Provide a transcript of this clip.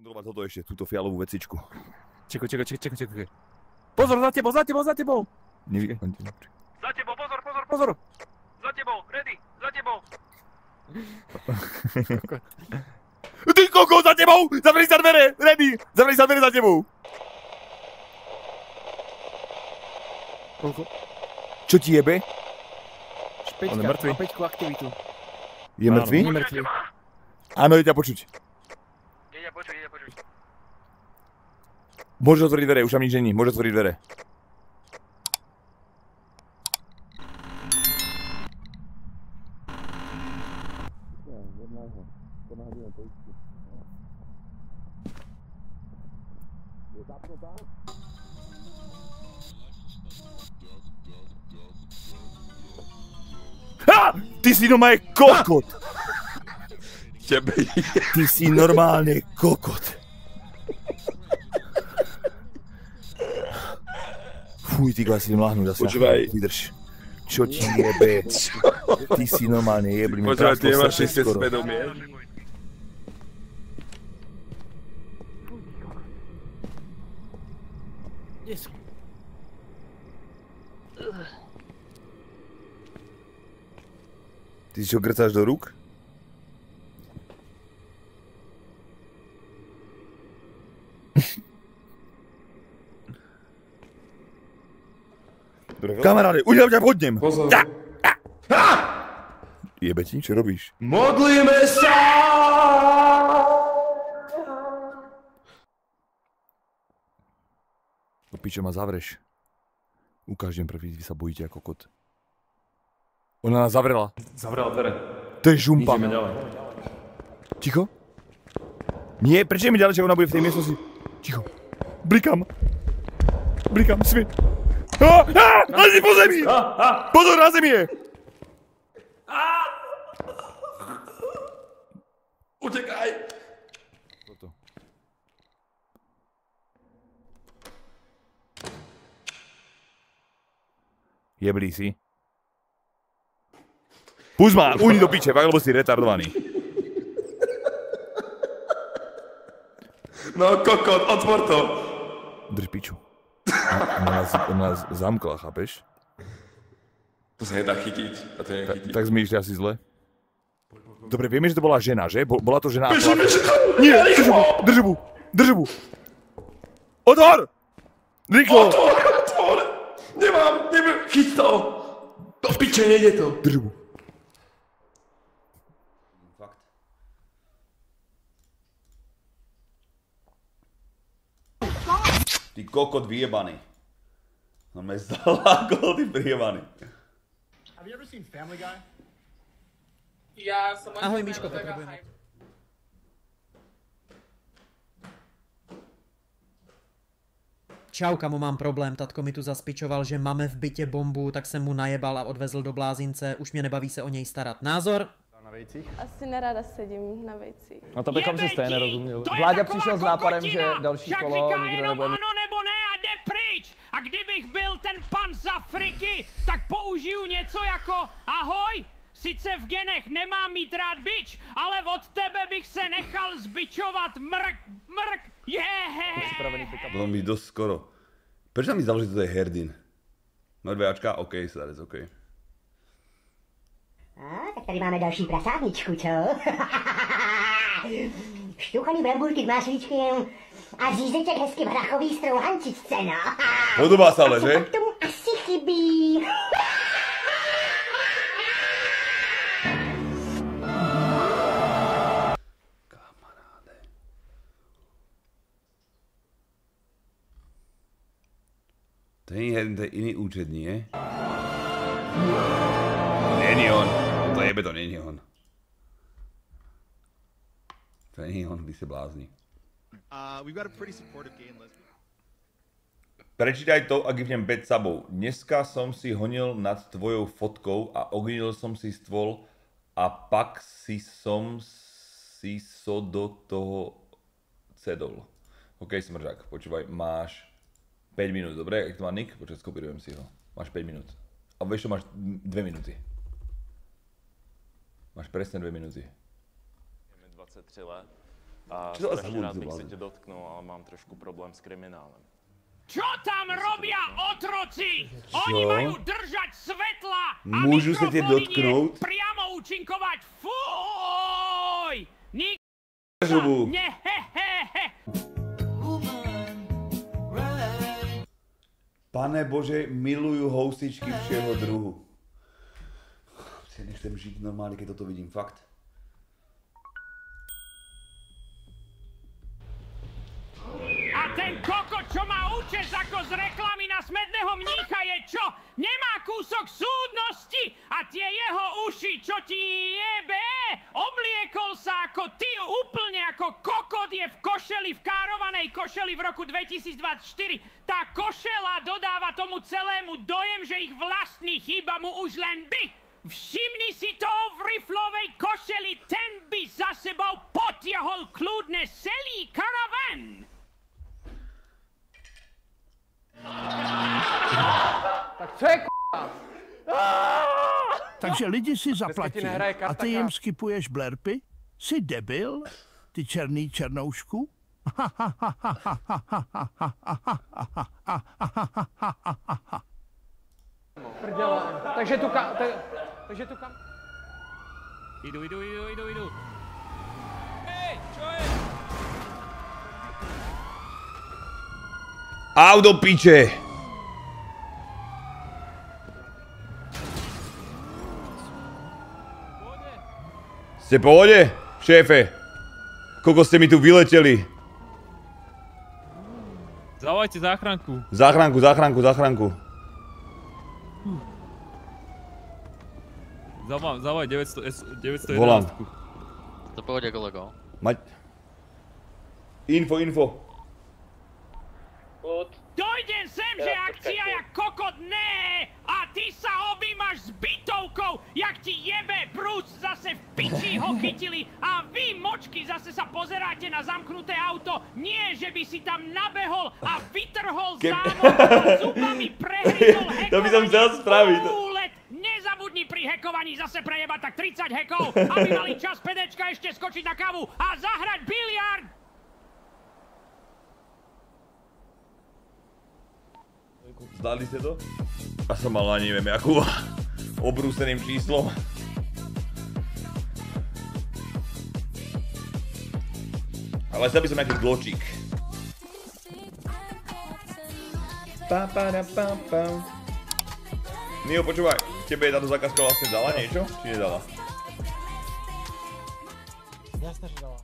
Kontrolovať toto ešte, túto fialovú vecičku. Čeko. Pozor, za tebou! Za tebou, pozor! Za tebou, ready, za tebou! Ty koko, za tebou! Zavri sa dvere, ready! Zavri sa dvere za tebou! Koľko? Čo ti jebe? On je mŕtvý. Má 5 aktivitu. Je mŕtvý? Nie mŕtvý. Áno, je ťa počuť. Je ťa počuť. Môžeš otvoriť dvere, už tam nič není, môžeš otvoriť dvere. Ha! Ty si normálne kokot! Ty si normálne kokot. Fuj, ty go asi mláhnuť asi. Počúvaj. Vydrž. Čo ti jebe? Ty si normálne jebli. Počúvaj, ty nemáš ešte svedomie. Kde sú? Ty si čo, grcáš do rúk? Kamaráde, udiaľ ťa podnem! Pozor. Jebe ti, čo robíš? Modlíme sa! Do piče ma zavreš. Ukážem prvý, vy sa bojíte ako kot. Ona nás zavrela. Zavrela dvere. To je žumpa. Ideme ďalej. Ticho? Nie, prečo je mi ďalej, že ona bude v tej miestnosti? Ticho. Blikam. Blikam, sviet. Ale si po zemi! Pozor, na zemi je! Utekaj! Toto. Jeblí si. Pust ma, ujni do piče, fakt, lebo si retardovaný. No kokot, otvor to! Drž piču. Ona nás zamkla, chápeš? To sa nedá chytiť. A to nechytí. Tak zmýšľa asi zle. Dobre, vieme, že to bola žena, že? Bola to žena a Beži! Nie, drž hubu! Otvor! Rýchlo! Otvor! Nemám, chyť to! Do piče, nejde to. Drž hubu. Ty kokot vyjebaný. No me zalákol, ty prijebaný. Have you ever seen Family Guy? Yeah, someone Ahoj, said Miško, that I got potrebujeme. hyped. Čau, kamo, mám problém. Tatko mi tu zaspičoval, že máme v bytě bombu, tak jsem mu najebal a odvezl do blázince. Už mě nebaví se o něj starat. Názor? Na vejcích? Asi nerada sedím na vejcích. No to bychom si stejně nerozuměli. Vláďa přišel s nápadem, že další kolo nikdo nebude mít. Ano nebo ne a jde pryč. A kdybych byl ten pan z Afriky, tak použiju něco jako ahoj. Sice v genech nemám mít rád bič, ale od tebe bych se nechal zbičovat. Mrk, Bolo mi dosť skoro. Prečo mi zdalo, že to je herdin? Norveačka? OK, starec, OK. Tak tady máme další prasárničku, co? Šťuchaný brambulky k máslíčkem a řízeček hezky v hrachový strouhančičce, no. Podobá sa ale, že? A k tomu asi chybí. To nie je herdin, to je iný účet, nie? Není on. To jebe, to není on. To není on, vy se blázni. We've got a pretty supportive game list. Prečítaj to a gifnem 5 sabov. Dneska som si honil nad tvojou fotkou a ognil som si stôl a pak si som si so do toho cedol. OK, smržák, počúvaj, máš 5 minút, dobre? Jak to má Nick? Počkaj, skopírujem si ho. Máš 5 minút. A vieš čo, máš 2 minúty. Máš presne 2 minúty. Je mi 23 let A strašne rád bych se tě dotknul, ale mám trošku problém s kriminálem. Čo tam robia otroci? Oni majú držať svetla a Môžu sa tie mikrofóny dotknúť? priamo účinkovať. Fuj! Ne, Pane Bože, milujú houstičky všeho druhu. Si nechcem žiť normálne, keď toto vidím, fakt. A ten koko, čo má účes ako z reklamy na smedného mnícha je čo? Nemá kúsok súdnosti a tie jeho uši, čo ti jebe? Obliekol sa ako ty, úplne ako kokot je v košeli, v károvanej košeli v roku 2024. Tá košela dodáva tomu celému dojem, že ich vlastný chýba mu už len by. Všimni si to v riflovej košeli, ten by za sebou potiahol kľudne celý karavan. Tak co je k***a? Takže lidi si zaplatí a ty jim skipuješ blerpy? Jsi debil? Ty černý černoušku? Prdele. Takže tu kam... Idu. Hej, čo je? Au do piče! Ste v pohode, šéfe? Koľko ste mi tu vyleteli? Zavolajte záchranku. Záchranku. Zavolaj 911. Volám. To pohode, kolego. Info. Dojdem sem, že akcia jak kokot ne! A ty sa objímaš s bytovkou, jak ti jebe brús zase v piči ho chytili a vy, močky, zase sa pozeráte na zamknuté auto. Nie, že by si tam nabehol a vytrhol zámok a zubami prehryzol hekovanie. To by som chcel spraviť. Nezabudni pri hekovaní zase prejebať tak 30 hekov, aby mali čas pedečka ešte skočiť na kávu a zahrať biliard. Zdali ste to? Ja som mal ani neviem jakú obrúseným číslom. Ale chcel by som nejaký gločík. Nio, počúvaj, tebe táto zákazka vlastne dala niečo? Či nedala? Jasne, že dala.